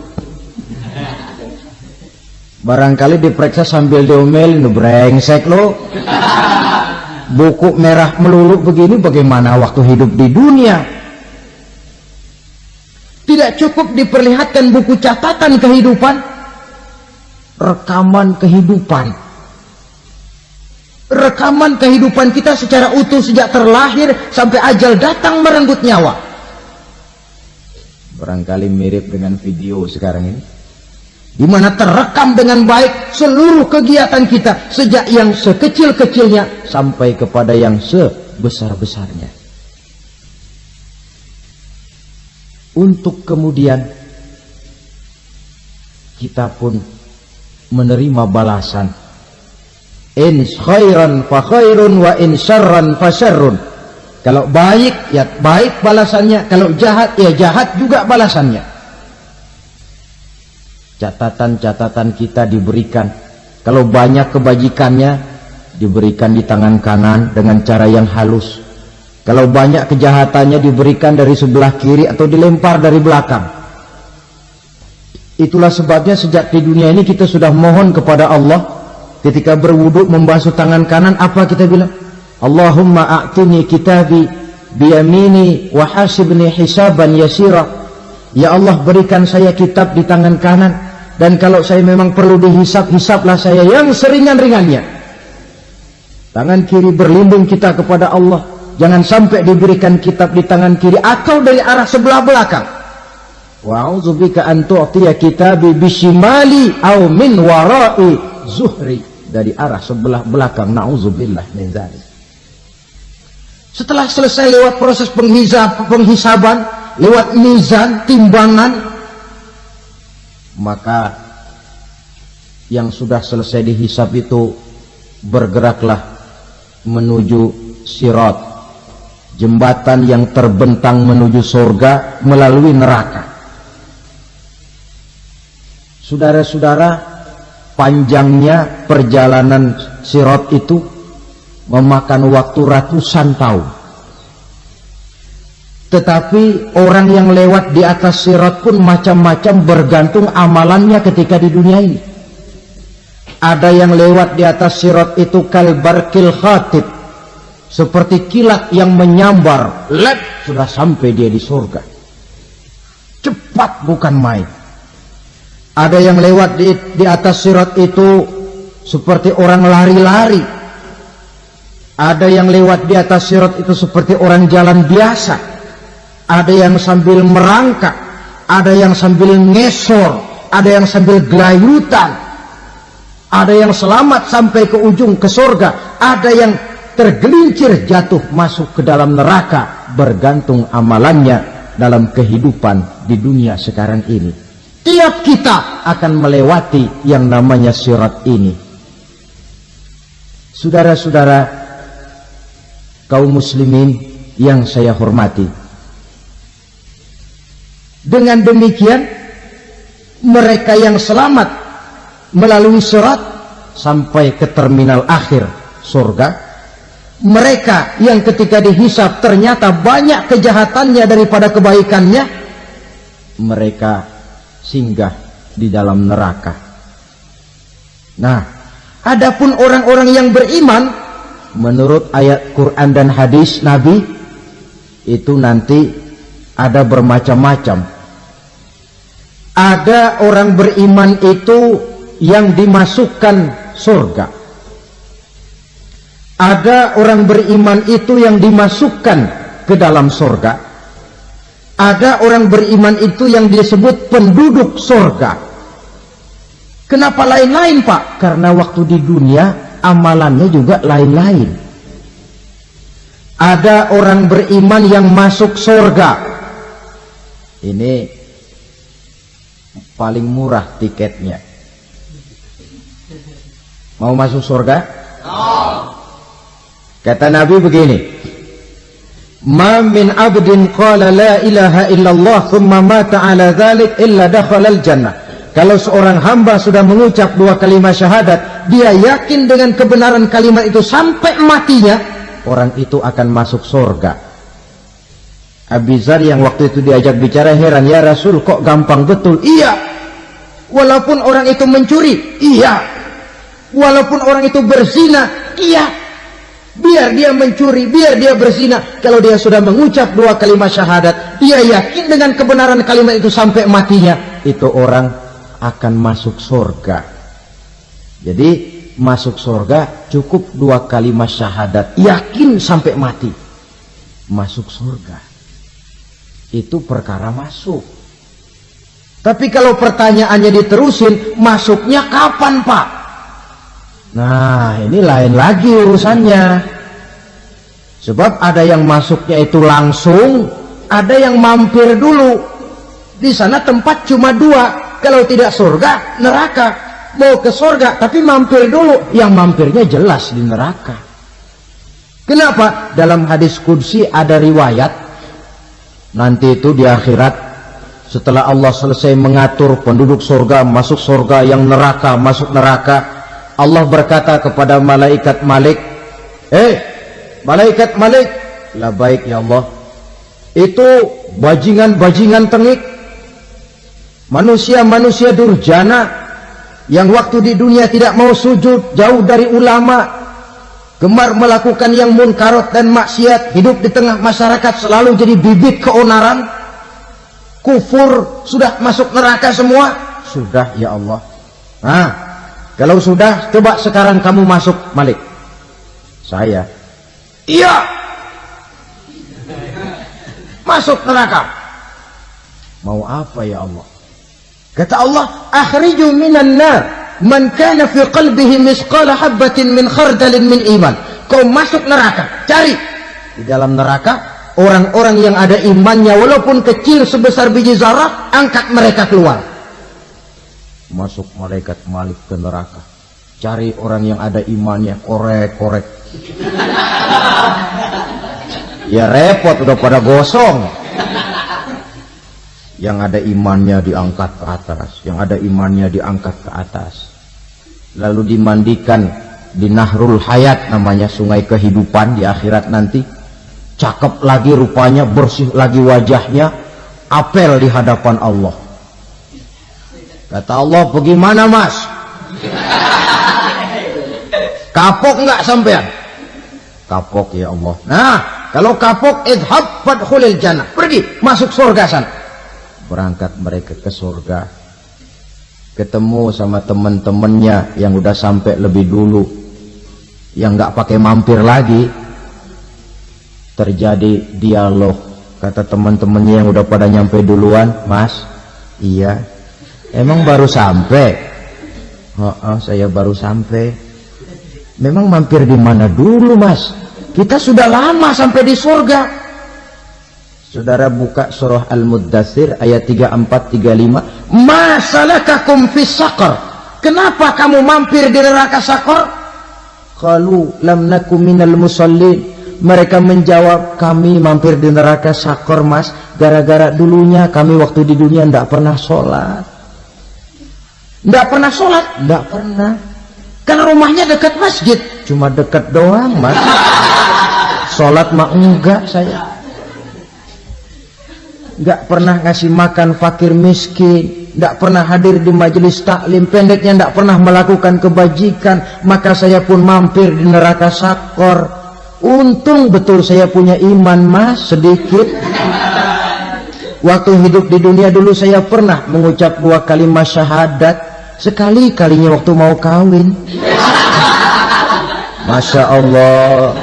Barangkali diperiksa sambil diomelin, brengsek lo. Buku merah melulu begini, bagaimana waktu hidup di dunia? Tidak cukup diperlihatkan buku catatan kehidupan, rekaman kehidupan. Rekaman kehidupan kita secara utuh sejak terlahir sampai ajal datang merenggut nyawa. Barangkali mirip dengan video sekarang ini, di mana terekam dengan baik seluruh kegiatan kita sejak yang sekecil-kecilnya sampai kepada yang sebesar-besarnya. Untuk kemudian kita pun menerima balasan. In khairan fa khairun wa in syarran fa syarrun. Kalau baik ya baik balasannya, kalau jahat ya jahat juga balasannya. Catatan-catatan kita diberikan. Kalau banyak kebajikannya diberikan di tangan kanan dengan cara yang halus. Kalau banyak kejahatannya diberikan dari sebelah kiri atau dilempar dari belakang. Itulah sebabnya sejak di dunia ini kita sudah mohon kepada Allah. Ketika berwudu membasuh tangan kanan, apa kita bilang? Allahumma a'tini kitabi biyamini wa hasibni hisaban yasira. Ya Allah, berikan saya kitab di tangan kanan, dan kalau saya memang perlu dihisab, hisablah saya yang seringan-ringannya. Tangan kiri berlindung kita kepada Allah. Jangan sampai diberikan kitab di tangan kiri atau dari arah sebelah belakang. Wa'udzubika an tu'tiya kitabi bishimali au min wara'i zuhri, dari arah sebelah belakang. Na'udzubillah min dzalik. Setelah selesai lewat proses penghisaban, lewat mizan, timbangan, maka yang sudah selesai dihisab itu bergeraklah menuju sirat, jembatan yang terbentang menuju surga melalui neraka. Saudara-saudara, panjangnya perjalanan sirat itu memakan waktu ratusan tahun. Tetapi orang yang lewat di atas sirat pun macam-macam, bergantung amalannya ketika di dunia ini. Ada yang lewat di atas sirat itu kalbarkil khatib, seperti kilat yang menyambar, sudah sampai dia di surga. Cepat bukan main. Ada yang lewat di atas sirat itu seperti orang lari-lari. Ada yang lewat di atas sirat itu seperti orang jalan biasa. Ada yang sambil merangkak, ada yang sambil ngesor, ada yang sambil gelayutan. Ada yang selamat sampai ke ujung ke surga, ada yang tergelincir jatuh masuk ke dalam neraka, bergantung amalannya dalam kehidupan di dunia sekarang ini. Tiap kita akan melewati yang namanya sirat ini. Saudara-saudara kaum muslimin yang saya hormati, dengan demikian mereka yang selamat melalui sirat sampai ke terminal akhir surga, mereka yang ketika dihisab ternyata banyak kejahatannya daripada kebaikannya, mereka singgah di dalam neraka. Nah, adapun orang-orang yang beriman menurut ayat Quran dan hadis Nabi itu nanti ada bermacam-macam. Ada orang beriman itu yang dimasukkan surga. Ada orang beriman itu yang dimasukkan ke dalam surga. Ada orang beriman itu yang disebut penduduk surga. Kenapa lain-lain, Pak? Karena waktu di dunia amalannya juga lain-lain. Ada orang beriman yang masuk surga. Ini paling murah tiketnya. Mau masuk surga? Kata Nabi begini, ma min abdin qala la ilaha illallah thumma mata ala dhalik illa dakhalal jannah. Kalau seorang hamba sudah mengucap dua kalimat syahadat, dia yakin dengan kebenaran kalimat itu sampai matinya, orang itu akan masuk surga. Abi Dzar yang waktu itu diajak bicara heran, ya Rasul kok gampang betul? Iya. Walaupun orang itu mencuri, iya. Walaupun orang itu berzina, iya. Biar dia mencuri, biar dia berzina, kalau dia sudah mengucap dua kalimat syahadat, dia yakin dengan kebenaran kalimat itu sampai matinya, itu orang akan masuk surga. Jadi masuk surga cukup dua kalimat syahadat, yakin sampai mati, masuk surga. Itu perkara masuk. Tapi kalau pertanyaannya diterusin, masuknya kapan, Pak? Nah, ini lain lagi urusannya. Sebab ada yang masuknya itu langsung, ada yang mampir dulu. Di sana tempat cuma dua, kalau tidak surga, neraka. Mau ke surga, tapi mampir dulu. Yang mampirnya jelas di neraka. Kenapa? Dalam hadis qudsi ada riwayat, nanti itu di akhirat, setelah Allah selesai mengatur penduduk surga, masuk surga, yang neraka, masuk neraka, Allah berkata kepada malaikat Malik, malaikat Malik, lah baik ya Allah, itu bajingan-bajingan tengik, manusia-manusia durjana, yang waktu di dunia tidak mau sujud, jauh dari ulama, gemar melakukan yang munkarat dan maksiat, hidup di tengah masyarakat selalu jadi bibit keonaran, kufur, sudah masuk neraka semua. Sudah ya Allah. Nah, kalau sudah, coba sekarang kamu masuk, Malik. Saya, iya, masuk neraka. Mau apa ya Allah? Kata Allah, akhriju minan nar man kana fi qalbihi misqala habatin min khardalin min iman. Kau masuk neraka, cari di dalam neraka orang-orang yang ada imannya walaupun kecil sebesar biji zarah, angkat mereka keluar. Masuk malaikat Malik ke neraka. Cari orang yang ada imannya, korek-korek. Ya repot, udah pada gosong. Yang ada imannya diangkat ke atas, yang ada imannya diangkat ke atas. Lalu dimandikan di Nahrul Hayat, namanya sungai kehidupan di akhirat nanti. Cakep lagi rupanya, bersih lagi wajahnya, apel di hadapan Allah. Kata Allah, bagaimana mas? Kapok enggak sampean? Kapok ya Allah. Nah, kalau kapok, idhab fadkhulil jannah. Pergi, masuk surga sana. Berangkat mereka ke surga. Ketemu sama teman-temannya yang udah sampai lebih dulu. Yang enggak pakai mampir lagi. Terjadi dialog. Kata teman-temannya yang udah pada nyampe duluan, mas, iya. Emang baru sampai? Oh, saya baru sampai. Memang mampir di mana dulu mas? Kita sudah lama sampai di surga. Saudara buka surah Al-Muddatsir ayat 34-35. Ma salakakum fis saqar? Kenapa kamu mampir di neraka Saqar? Qalu lam nakum minal musallin. Mereka menjawab, kami mampir di neraka Saqar mas, gara-gara dulunya kami waktu di dunia tidak pernah sholat. Tidak pernah sholat? Tidak pernah. Karena rumahnya dekat masjid, cuma dekat doang mas. Sholat mah enggak saya. Enggak pernah ngasih makan fakir miskin, enggak pernah hadir di majelis taklim, pendeknya enggak pernah melakukan kebajikan. Maka saya pun mampir di neraka Saqar. Untung betul saya punya iman mas, sedikit. Waktu hidup di dunia dulu saya pernah mengucap 2 kalimat syahadat. Sekali-kalinya waktu mau kawin. Masya Allah.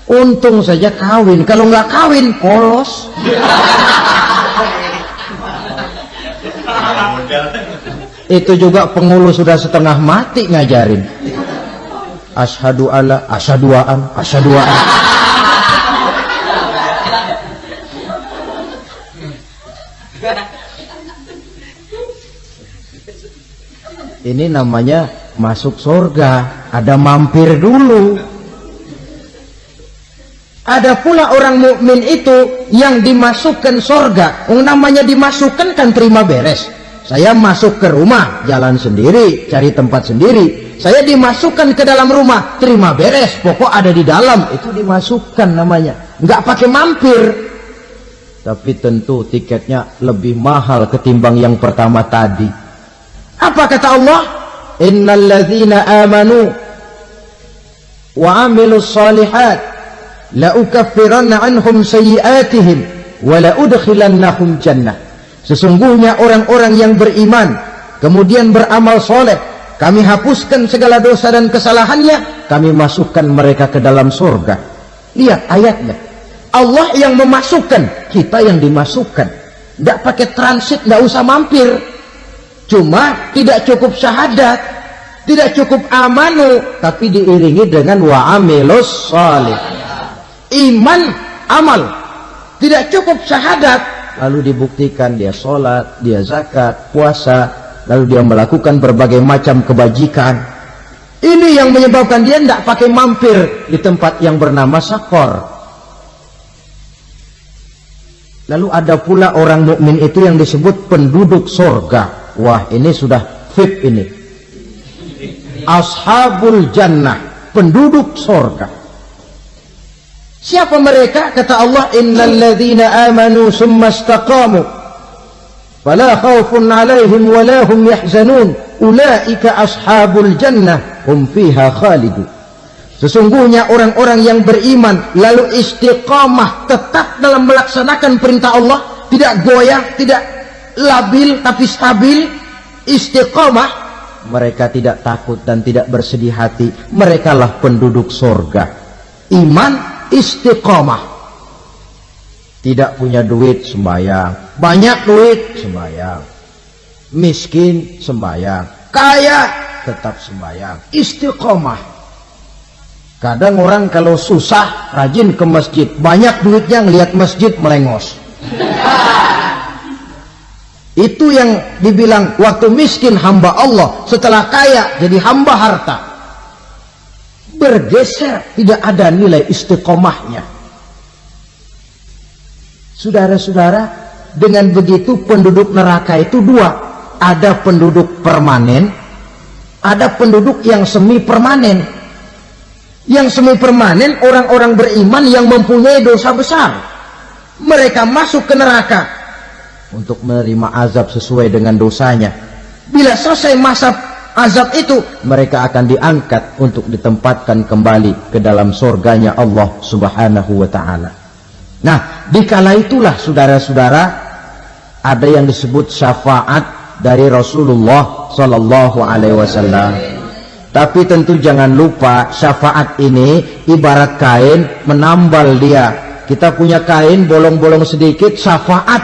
Untung saja kawin. Kalau nggak kawin, polos. Itu juga pengulu sudah setengah mati ngajarin. Asyhadu alla, asyaduaan, asyaduaan. Ini namanya masuk surga, ada mampir dulu. Ada pula orang mukmin itu yang dimasukkan surga. Namanya dimasukkan kan terima beres. Saya masuk ke rumah, jalan sendiri, cari tempat sendiri. Saya dimasukkan ke dalam rumah, terima beres, pokok ada di dalam, itu dimasukkan namanya. Nggak pakai mampir. Tapi tentu tiketnya lebih mahal ketimbang yang pertama tadi. Apa kata Allah? Innal ladzina amanu wa amilus shalihat la ukaffiranna anhum sayyi'atihim wa la udkhilannahum jannah. Sesungguhnya orang-orang yang beriman kemudian beramal soleh, kami hapuskan segala dosa dan kesalahannya, kami masukkan mereka ke dalam surga. Lihat ayatnya. Allah yang memasukkan, kita yang dimasukkan. Tidak pakai transit, tidak usah mampir. Cuma tidak cukup syahadat, tidak cukup amanu, tapi diiringi dengan wa amilus shalih. Iman, amal. Tidak cukup syahadat, lalu dibuktikan dia sholat, dia zakat, puasa, lalu dia melakukan berbagai macam kebajikan. Ini yang menyebabkan dia tidak pakai mampir di tempat yang bernama Saqar. Lalu ada pula orang mukmin itu yang disebut penduduk surga. Wah, ini sudah VIP ini. Ashabul jannah, penduduk surga. Siapa mereka? Kata Allah, innal ladzina amanu summa istaqamu fala khaufun 'alaihim wa la hum yahzanun ulaika ashabul jannah hum fiha khalidun. Sesungguhnya orang-orang yang beriman lalu istiqamah, tetap dalam melaksanakan perintah Allah, tidak goyah, tidak labil tapi stabil, istiqamah, mereka tidak takut dan tidak bersedih hati. Merekalah penduduk surga. Iman, istiqamah. Tidak punya duit, sembahyang. Banyak duit, sembahyang. Miskin, sembahyang. Kaya, tetap sembahyang. Istiqamah. Kadang orang kalau susah rajin ke masjid, banyak duitnya ngelihat masjid melengos. Itu yang dibilang waktu miskin hamba Allah, setelah kaya jadi hamba harta. Bergeser, tidak ada nilai istiqomahnya. Saudara-saudara, dengan begitu penduduk neraka itu dua. Ada penduduk permanen, ada penduduk yang semi permanen. Yang semi permanen orang-orang beriman yang mempunyai dosa besar. Mereka masuk ke neraka untuk menerima azab sesuai dengan dosanya. Bila selesai masa azab itu, mereka akan diangkat untuk ditempatkan kembali ke dalam surganya Allah Subhanahu wa ta'ala. Nah, dikala itulah saudara-saudara, ada yang disebut syafaat dari Rasulullah Sallallahu Alaihi Wasallam. Tapi tentu jangan lupa, syafaat ini ibarat kain menambal dia. Kita punya kain bolong-bolong sedikit, syafaat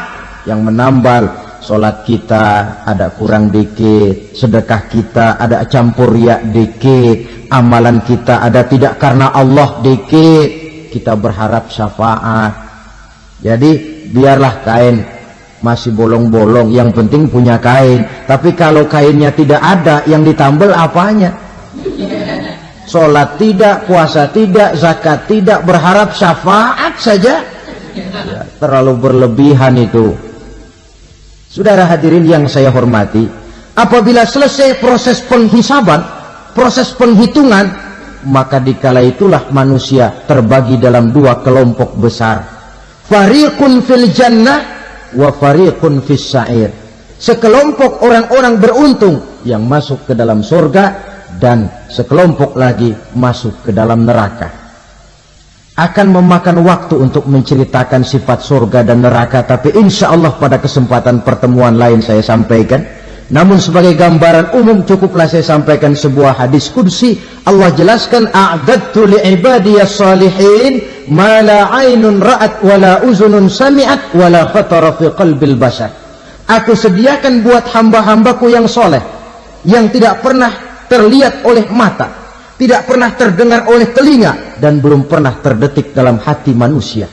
yang menambal. Sholat kita ada kurang dikit, sedekah kita ada campur riak dikit, amalan kita ada tidak karena Allah dikit, kita berharap syafaat. Jadi biarlah kain masih bolong-bolong, yang penting punya kain. Tapi kalau kainnya tidak ada, yang ditambal apanya? Sholat tidak, puasa tidak, zakat tidak, berharap syafaat saja, ya, terlalu berlebihan itu. Saudara hadirin yang saya hormati, apabila selesai proses penghisaban, proses penghitungan, maka dikala itulah manusia terbagi dalam dua kelompok besar. Fariqun fil jannah wa fariqun fis sa'ir. Sekelompok orang-orang beruntung yang masuk ke dalam surga, dan sekelompok lagi masuk ke dalam neraka. Akan memakan waktu untuk menceritakan sifat surga dan neraka, tapi insya Allah pada kesempatan pertemuan lain saya sampaikan. Namun sebagai gambaran umum cukuplah saya sampaikan sebuah hadis qudsi. Allah jelaskan, a'dadtu li'ibadiyas salihin ma la aynun ra'at wa la uzunun sami'at wa la khatara fi qalbil bashar. Aku sediakan buat hamba-hambaku yang soleh, yang tidak pernah terlihat oleh mata, tidak pernah terdengar oleh telinga, dan belum pernah terdetik dalam hati manusia.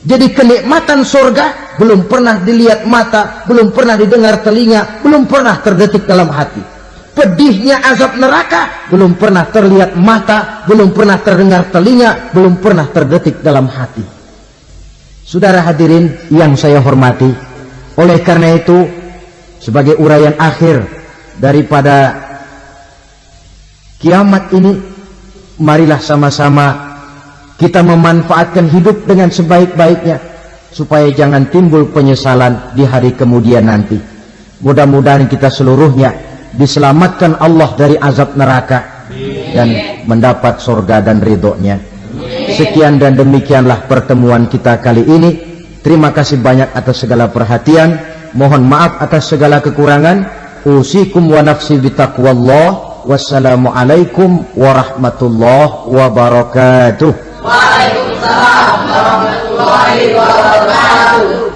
Jadi kenikmatan surga belum pernah dilihat mata, belum pernah didengar telinga, belum pernah terdetik dalam hati. Pedihnya azab neraka belum pernah terlihat mata, belum pernah terdengar telinga, belum pernah terdetik dalam hati. Saudara hadirin yang saya hormati, oleh karena itu sebagai uraian akhir daripada kiamat ini, marilah sama-sama kita memanfaatkan hidup dengan sebaik-baiknya, supaya jangan timbul penyesalan di hari kemudian nanti. Mudah-mudahan kita seluruhnya diselamatkan Allah dari azab neraka dan mendapat surga dan ridhonya. Sekian dan demikianlah pertemuan kita kali ini. Terima kasih banyak atas segala perhatian. Mohon maaf atas segala kekurangan. Usikum wa nafsi bitaqwallah. Wassalamualaikum warahmatullahi wabarakatuh. Waalaikumsalam warahmatullahi wabarakatuh.